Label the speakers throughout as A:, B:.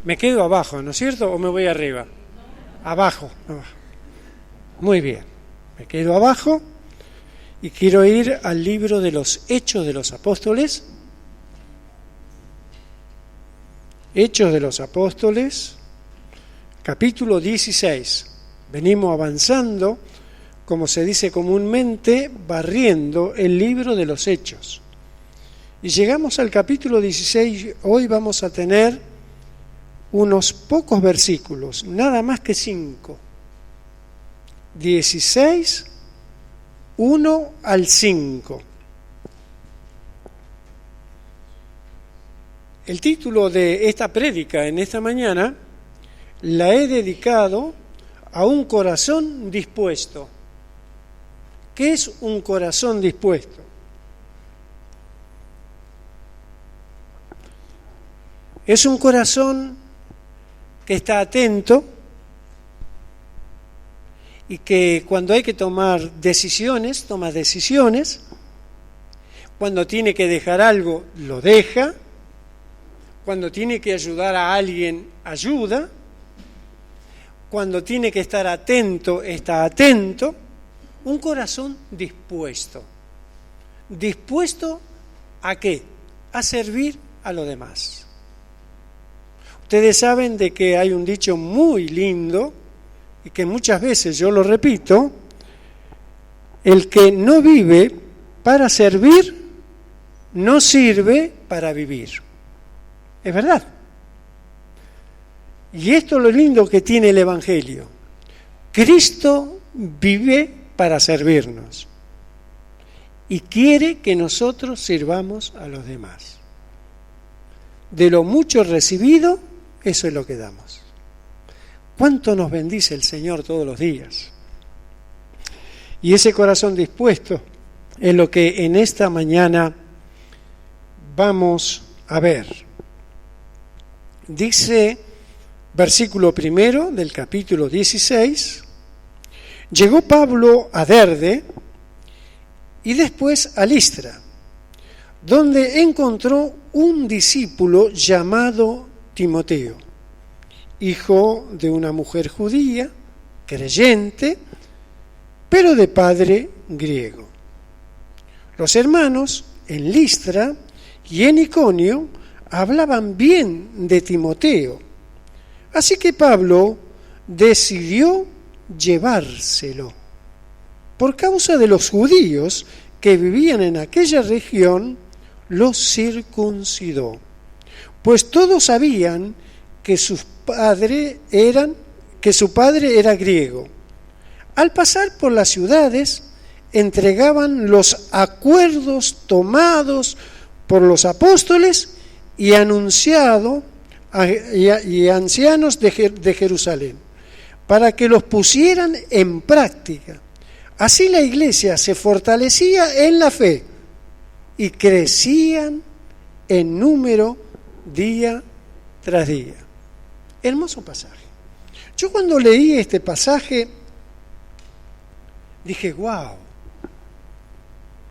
A: Me quedo abajo, ¿no es cierto? ¿O me voy arriba? Abajo. Muy bien. Me quedo abajo y quiero ir al libro de los Hechos de los Apóstoles. Hechos de los Apóstoles, capítulo 16. Venimos avanzando, como se dice comúnmente, barriendo el libro de los Hechos. Y llegamos al capítulo 16, hoy vamos a tener unos pocos versículos, nada más que 5. 16, 1 al 5. El título de esta prédica en esta mañana la he dedicado a un corazón dispuesto. ¿Qué es un corazón dispuesto? Es un corazón que está atento y que cuando hay que tomar decisiones, toma decisiones. Cuando tiene que dejar algo, lo deja. Cuando tiene que ayudar a alguien, ayuda. Cuando tiene que estar atento, está atento. Un corazón dispuesto. ¿Dispuesto a qué? A servir a los demás. Ustedes saben de que hay un dicho muy lindo, y que muchas veces yo lo repito: el que no vive para servir, no sirve para vivir. Es verdad. Y esto es lo lindo que tiene el Evangelio. Cristo vive para servirnos y quiere que nosotros sirvamos a los demás. De lo mucho recibido, eso es lo que damos. ¿Cuánto nos bendice el Señor todos los días? Y ese corazón dispuesto es lo que en esta mañana vamos a ver. Dice, versículo 1 del capítulo 16, llegó Pablo a Derbe y después a Listra, donde encontró un discípulo llamado Timoteo, hijo de una mujer judía, creyente, pero de padre griego. Los hermanos en Listra y en Iconio hablaban bien de Timoteo, así que Pablo decidió llevárselo. Por causa de los judíos que vivían en aquella región, los circuncidó, pues todos sabían que su padre era griego. Al pasar por las ciudades, entregaban los acuerdos tomados por los apóstoles y ancianos de Jerusalén, para que los pusieran en práctica. Así la iglesia se fortalecía en la fe y crecían en número día tras día. Hermoso pasaje. Yo cuando leí este pasaje dije, wow,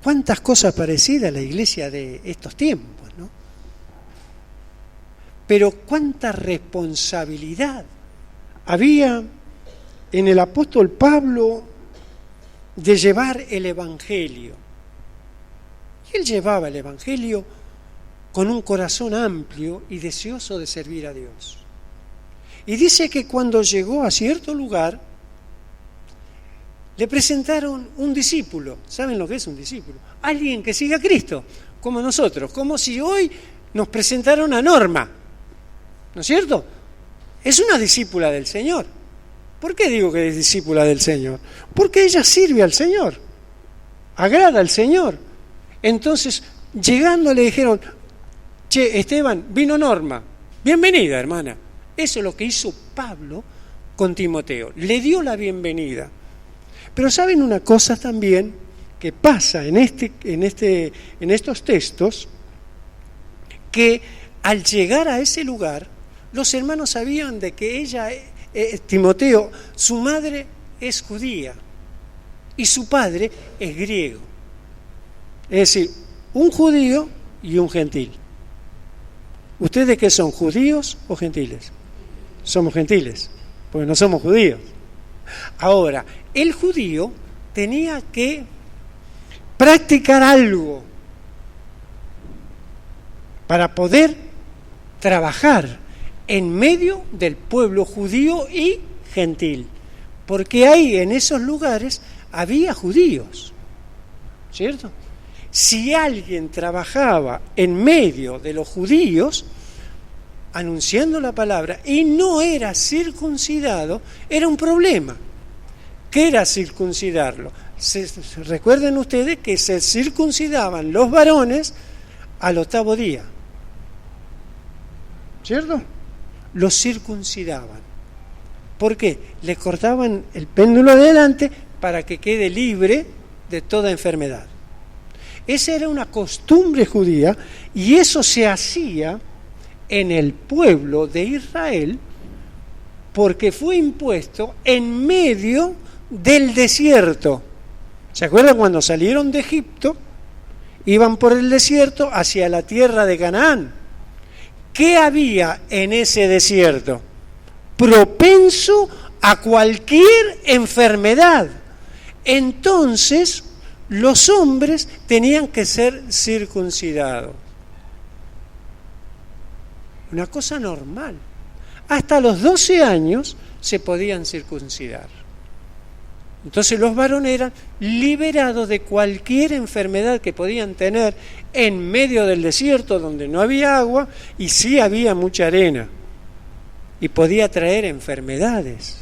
A: cuántas cosas parecidas a la iglesia de estos tiempos, ¿no? Pero cuánta responsabilidad había en el apóstol Pablo de llevar el Evangelio. Y él llevaba el Evangelio con un corazón amplio y deseoso de servir a Dios. Y dice que cuando llegó a cierto lugar, le presentaron un discípulo. ¿Saben lo que es un discípulo? Alguien que sigue a Cristo, como nosotros, como si hoy nos presentaron a Norma, ¿no es cierto? Es una discípula del Señor. ¿Por qué digo que es discípula del Señor? Porque ella sirve al Señor, agrada al Señor. Entonces, llegando le dijeron, che, Esteban, vino Norma, bienvenida, hermana. Eso es lo que hizo Pablo con Timoteo, le dio la bienvenida. Pero ¿saben una cosa también que pasa en estos textos? Que al llegar a ese lugar, los hermanos sabían de que Timoteo, su madre es judía y su padre es griego. Es decir, un judío y un gentil. ¿Ustedes qué son, judíos o gentiles? Somos gentiles, porque no somos judíos. Ahora, el judío tenía que practicar algo para poder trabajar en medio del pueblo judío y gentil, porque ahí en esos lugares había judíos, ¿cierto? Si alguien trabajaba en medio de los judíos anunciando la palabra y no era circuncidado, era un problema. ¿Qué era circuncidarlo? Recuerden ustedes que se circuncidaban los varones al 8º día, ¿cierto? Los circuncidaban. ¿Por qué? Le cortaban el péndulo adelante para que quede libre de toda enfermedad. Esa era una costumbre judía y eso se hacía en el pueblo de Israel porque fue impuesto en medio del desierto. ¿Se acuerdan cuando salieron de Egipto? Iban por el desierto hacia la tierra de Canaán. ¿Qué había en ese desierto? Propenso a cualquier enfermedad. Entonces, los hombres tenían que ser circuncidados. Una cosa normal. Hasta los 12 años se podían circuncidar. Entonces los varones eran liberados de cualquier enfermedad que podían tener en medio del desierto donde no había agua y sí había mucha arena y podía traer enfermedades.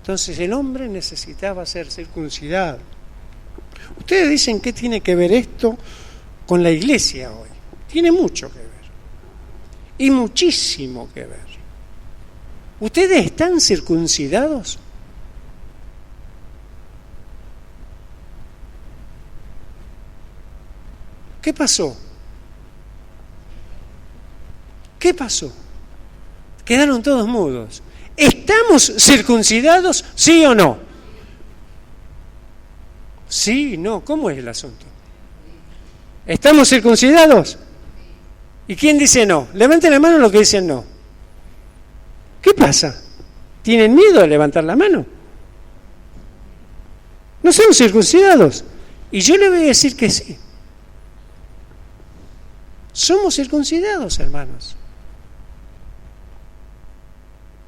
A: Entonces el hombre necesitaba ser circuncidado. Ustedes dicen, ¿qué tiene que ver esto con la iglesia hoy? Tiene mucho que ver y muchísimo que ver. ¿Ustedes están circuncidados? ¿Qué pasó? ¿Qué pasó? Quedaron todos mudos. ¿Estamos circuncidados, sí o no? Sí, no, ¿cómo es el asunto? ¿Estamos circuncidados? ¿Y quién dice no? Levanten la mano los que dicen no. ¿Qué pasa? ¿Tienen miedo de levantar la mano? ¿No son circuncidados? Y yo le voy a decir que sí. Somos circuncidados, hermanos.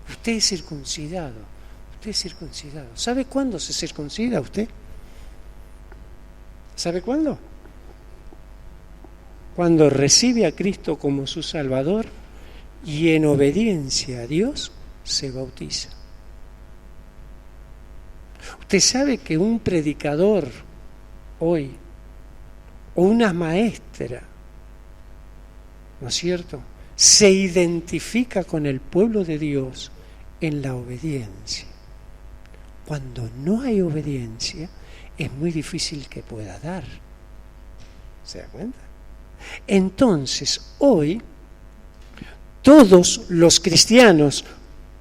A: Usted es circuncidado. Usted es circuncidado. ¿Sabe cuándo se circuncida usted? ¿Sabe cuándo? Cuando recibe a Cristo como su Salvador y en obediencia a Dios se bautiza. Usted sabe que un predicador hoy o una maestra, ¿no es cierto?, se identifica con el pueblo de Dios en la obediencia. Cuando no hay obediencia, es muy difícil que pueda dar. ¿Se da cuenta? Entonces, hoy, todos los cristianos,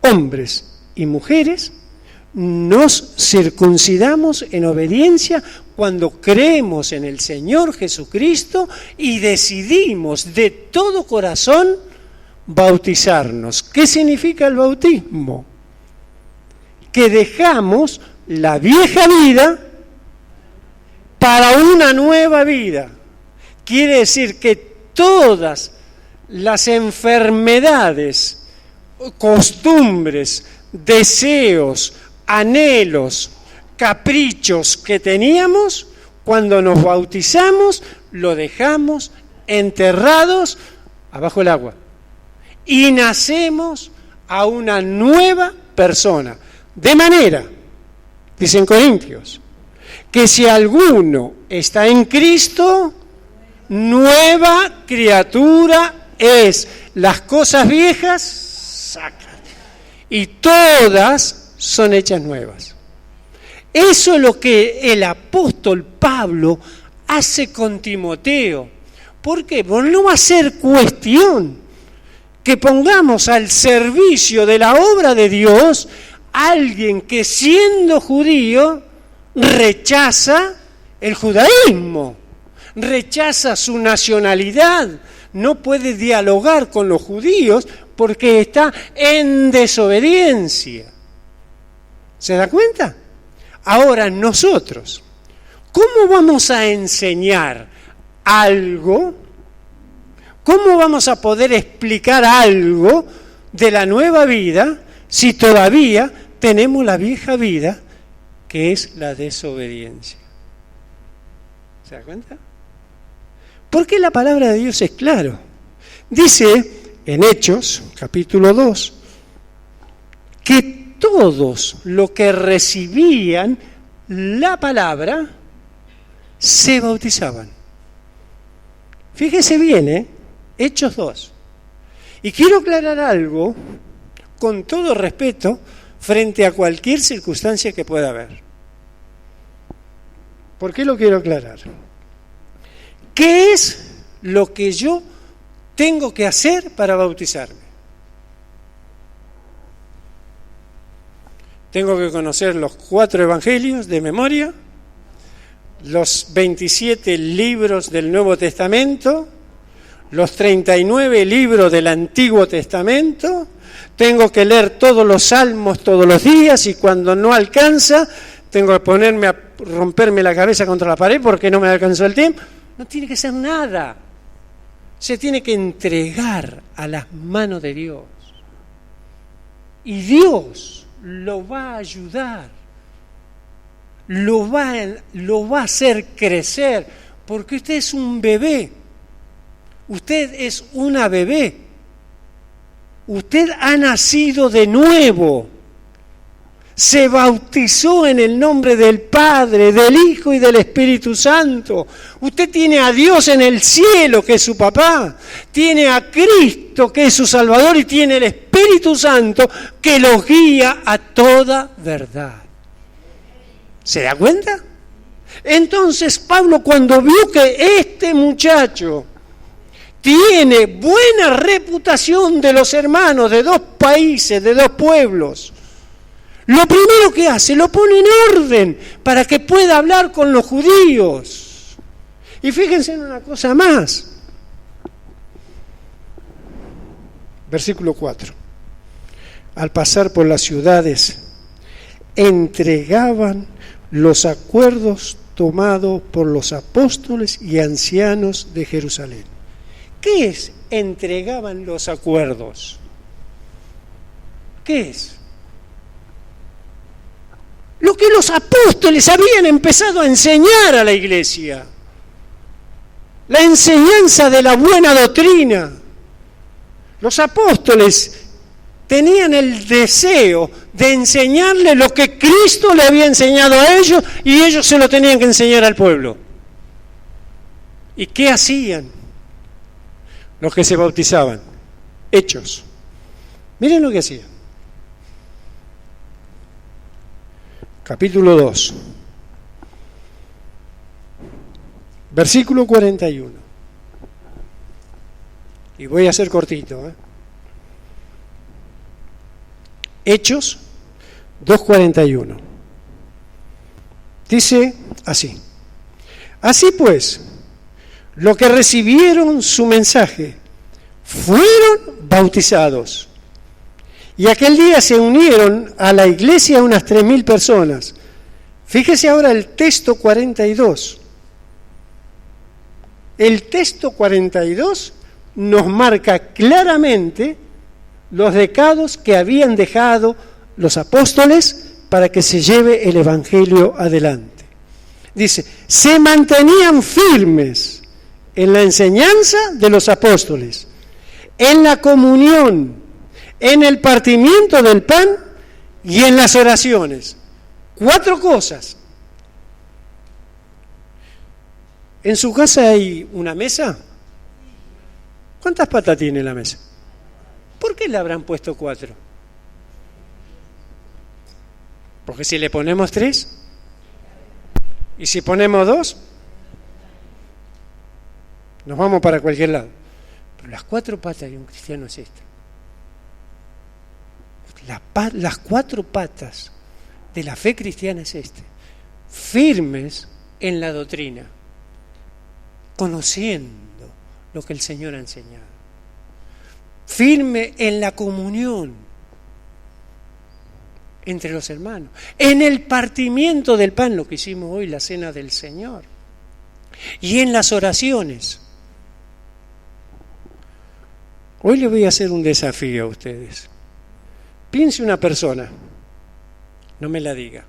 A: hombres y mujeres, nos circuncidamos en obediencia cuando creemos en el Señor Jesucristo y decidimos de todo corazón bautizarnos. ¿Qué significa el bautismo? Que dejamos la vieja vida para una nueva vida. Quiere decir que todas las enfermedades, costumbres, deseos, anhelos, caprichos que teníamos, cuando nos bautizamos, lo dejamos enterrados abajo del agua. Y nacemos a una nueva persona. De manera, dicen Corintios, que si alguno está en Cristo, nueva criatura es. Las cosas viejas, sácate. Y todas son hechas nuevas. Eso es lo que el apóstol Pablo hace con Timoteo. ¿Por qué? Porque no va a ser cuestión que pongamos al servicio de la obra de Dios a alguien que siendo judío rechaza el judaísmo, rechaza su nacionalidad, no puede dialogar con los judíos porque está en desobediencia. ¿Se da cuenta? Ahora nosotros, ¿cómo vamos a enseñar algo? ¿Cómo vamos a poder explicar algo de la nueva vida si todavía tenemos la vieja vida, que es la desobediencia? ¿Se da cuenta? Porque la palabra de Dios es claro. Dice en Hechos, capítulo 2, que todos los que recibían la palabra se bautizaban. Fíjese bien, Hechos 2. Y quiero aclarar algo, con todo respeto, frente a cualquier circunstancia que pueda haber. ¿Por qué lo quiero aclarar? ¿Qué es lo que yo tengo que hacer para bautizarme? Tengo que conocer los 4 evangelios de memoria, los 27 libros del Nuevo Testamento, los 39 libros del Antiguo Testamento, tengo que leer todos los salmos todos los días y cuando no alcanza, tengo que ponerme a romperme la cabeza contra la pared porque no me alcanzó el tiempo. No tiene que ser nada. Se tiene que entregar a las manos de Dios. Y Dios lo va a ayudar. Lo va a hacer crecer. Porque usted es un bebé. Usted es una bebé. Usted ha nacido de nuevo. Se bautizó en el nombre del Padre, del Hijo y del Espíritu Santo. Usted tiene a Dios en el cielo, que es su papá. Tiene a Cristo, que es su Salvador, y tiene el Espíritu Santo, que lo guía a toda verdad. ¿Se da cuenta? Entonces Pablo, cuando vio que este muchacho tiene buena reputación de los hermanos de 2 países, de 2 pueblos, lo primero que hace, lo pone en orden para que pueda hablar con los judíos. Y fíjense en una cosa más. Versículo 4. Al pasar por las ciudades, entregaban los acuerdos tomados por los apóstoles y ancianos de Jerusalén. ¿Qué es entregaban los acuerdos? ¿Qué es? Lo que los apóstoles habían empezado a enseñar a la iglesia. La enseñanza de la buena doctrina. Los apóstoles tenían el deseo de enseñarle lo que Cristo le había enseñado a ellos y ellos se lo tenían que enseñar al pueblo. ¿Y qué hacían los que se bautizaban? Hechos. Miren lo que hacían. Capítulo 2, versículo 41. Y voy a ser cortito. Hechos 2:41. Dice así. Así pues, los que recibieron su mensaje fueron bautizados. Y aquel día se unieron a la iglesia unas 3.000 personas. Fíjese ahora el texto 42. El texto 42 nos marca claramente los recados que habían dejado los apóstoles para que se lleve el evangelio adelante. Dice, se mantenían firmes en la enseñanza de los apóstoles, en la comunión, en el partimiento del pan y en las oraciones. 4 cosas. ¿En su casa hay una mesa? ¿Cuántas patas tiene la mesa? ¿Por qué le habrán puesto 4? Porque si le ponemos 3, y si ponemos 2, nos vamos para cualquier lado. Pero las 4 patas de un cristiano es esta. Las 4 patas de la fe cristiana es este: firmes en la doctrina, conociendo lo que el Señor ha enseñado. Firme en la comunión entre los hermanos, en el partimiento del pan, lo que hicimos hoy, la cena del Señor, y en las oraciones. Hoy les voy a hacer un desafío a ustedes. Piense una persona, no me la diga.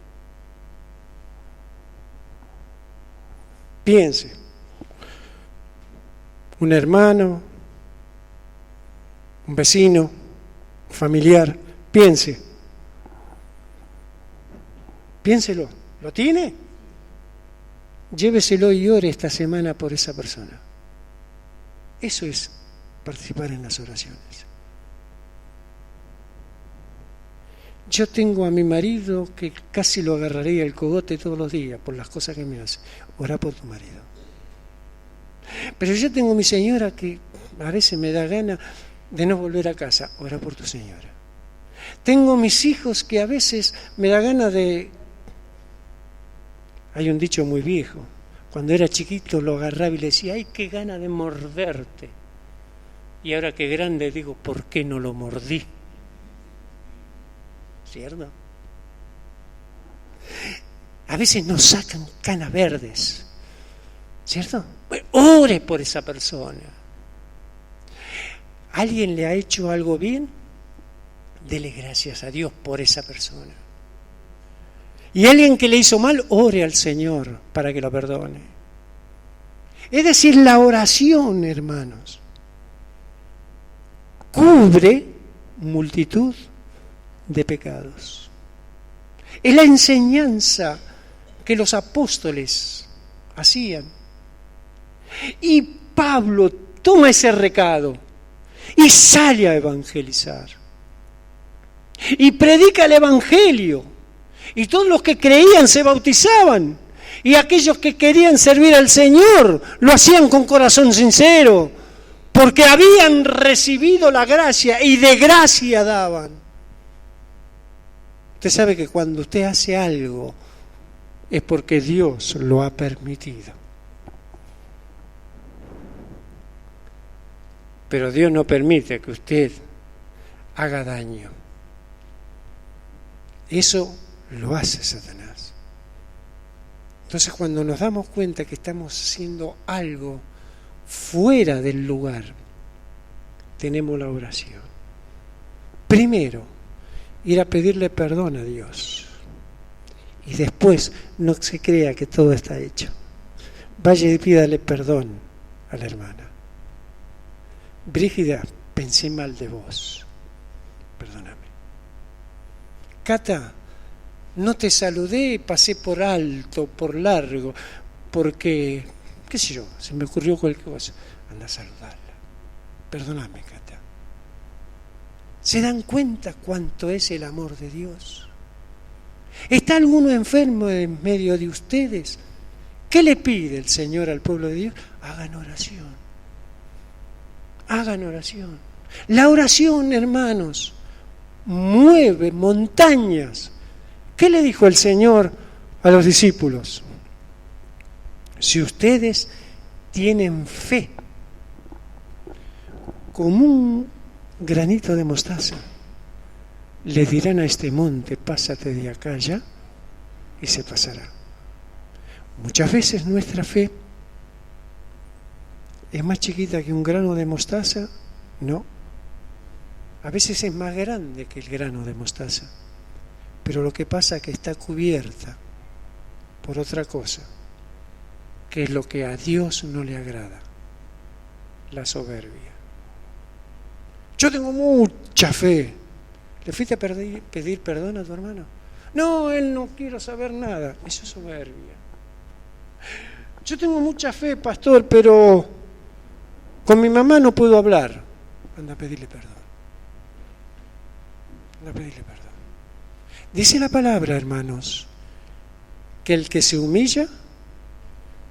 A: Piense, un hermano, un vecino, un familiar, piénselo. ¿Lo tiene? Lléveselo y ore esta semana por esa persona. Eso es participar en las oraciones. Yo tengo a mi marido que casi lo agarraría el cogote todos los días por las cosas que me hace. Ora por tu marido. Pero yo tengo a mi señora que a veces me da gana de no volver a casa. Ora por tu señora. Tengo mis hijos que a veces me da gana de... Hay un dicho muy viejo. Cuando era chiquito lo agarraba y le decía, ¡ay, qué gana de morderte! Y ahora que grande digo, ¿por qué no lo mordí? ¿Cierto? A veces nos sacan canas verdes, ¿cierto? Ore por esa persona. ¿Alguien le ha hecho algo bien? Dele gracias a Dios por esa persona. Y alguien que le hizo mal, ore al Señor para que lo perdone. Es decir, la oración, hermanos, cubre multitud de pecados. Es la enseñanza que los apóstoles hacían. Y Pablo toma ese recado y sale a evangelizar. Y predica el evangelio. Y todos los que creían se bautizaban. Y aquellos que querían servir al Señor lo hacían con corazón sincero, porque habían recibido la gracia y de gracia daban. Usted sabe que cuando usted hace algo es porque Dios lo ha permitido. Pero Dios no permite que usted haga daño. Eso lo hace Satanás. Entonces, cuando nos damos cuenta que estamos haciendo algo fuera del lugar, tenemos la oración. Primero, ir a pedirle perdón a Dios. Y después, no se crea que todo está hecho. Vaya y pídale perdón a la hermana. Brígida, pensé mal de vos. Perdóname. Cata, no te saludé, pasé por alto, por largo, porque, qué sé yo, se me ocurrió cualquier cosa. Anda a saludarla. Perdóname, Cata. ¿Se dan cuenta cuánto es el amor de Dios? ¿Está alguno enfermo en medio de ustedes? ¿Qué le pide el Señor al pueblo de Dios? Hagan oración. Hagan oración. La oración, hermanos, mueve montañas. ¿Qué le dijo el Señor a los discípulos? Si ustedes tienen fe como un granito de mostaza, le dirán a este monte, pásate de acá ya, y se pasará. Muchas veces nuestra fe es más chiquita que un grano de mostaza, no. A veces es más grande que el grano de mostaza, pero lo que pasa es que está cubierta por otra cosa, que es lo que a Dios no le agrada, la soberbia. Yo tengo mucha fe. ¿Le fuiste a pedir perdón a tu hermano? No, él no quiere saber nada. Eso es soberbia. Yo tengo mucha fe, pastor, pero con mi mamá no puedo hablar. Anda a pedirle perdón. Anda a pedirle perdón. Dice la palabra, hermanos, que el que se humilla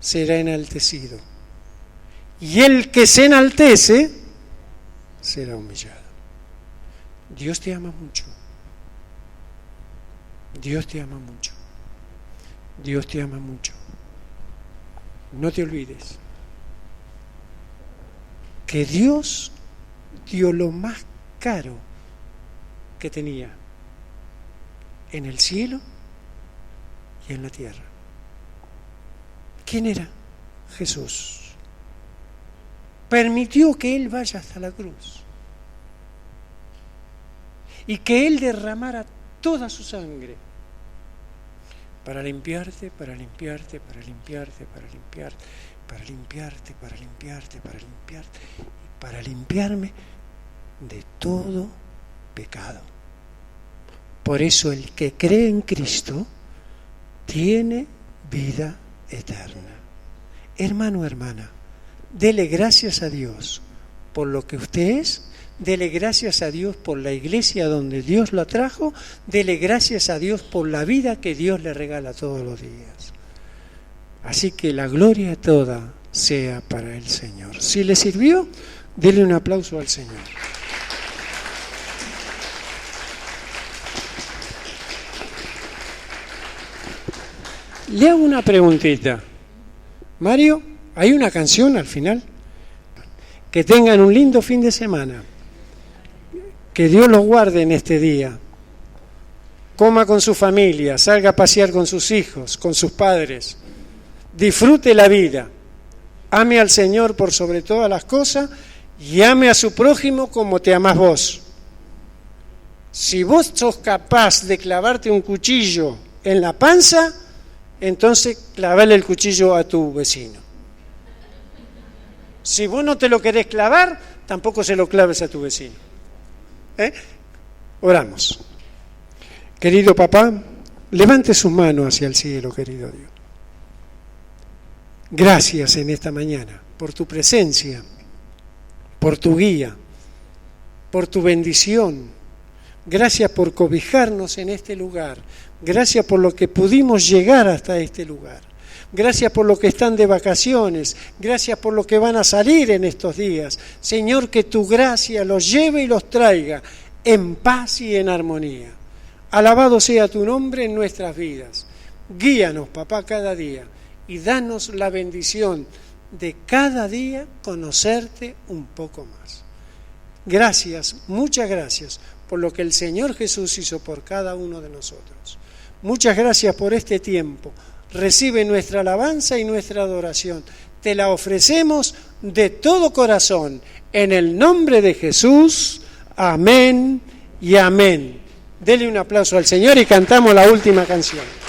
A: será enaltecido. Y el que se enaltece será humillado. Dios te ama mucho. Dios te ama mucho. Dios te ama mucho. No te olvides. que Dios dio lo más caro que tenía en el cielo y en la tierra. ¿Quién era? Jesús. Permitió que Él vaya hasta la cruz y que Él derramara toda su sangre para limpiarte, para limpiarte, para limpiarte, para limpiarte, para limpiarte, para limpiarte, para limpiarte, y para limpiarme de todo pecado. Por eso el que cree en Cristo tiene vida eterna. Hermano, hermana, dele gracias a Dios por lo que usted es, dele gracias a Dios por la iglesia donde Dios lo trajo, dele gracias a Dios por la vida que Dios le regala todos los días. Así que la gloria toda sea para el Señor. Si le sirvió, dele un aplauso al Señor. Le hago una preguntita. Mario, ¿hay una canción al final? Que tengan un lindo fin de semana. Que Dios los guarde en este día. Coma con su familia, salga a pasear con sus hijos, con sus padres. Disfrute la vida. Ame al Señor por sobre todas las cosas y ame a su prójimo como te amás vos. Si vos sos capaz de clavarte un cuchillo en la panza, entonces clavale el cuchillo a tu vecino. Si vos no te lo querés clavar, tampoco se lo claves a tu vecino. Oramos. Querido papá, levante sus manos hacia el cielo, querido Dios. Gracias en esta mañana por tu presencia, por tu guía, por tu bendición. Gracias por cobijarnos en este lugar. Gracias por lo que pudimos llegar hasta este lugar. Gracias por los que están de vacaciones. Gracias por los que van a salir en estos días. Señor, que tu gracia los lleve y los traiga en paz y en armonía. Alabado sea tu nombre en nuestras vidas. Guíanos, papá, cada día y danos la bendición de cada día conocerte un poco más. Gracias, muchas gracias por lo que el Señor Jesús hizo por cada uno de nosotros. Muchas gracias por este tiempo. Recibe nuestra alabanza y nuestra adoración. Te la ofrecemos de todo corazón. En el nombre de Jesús, amén y amén. Dele un aplauso al Señor y cantamos la última canción.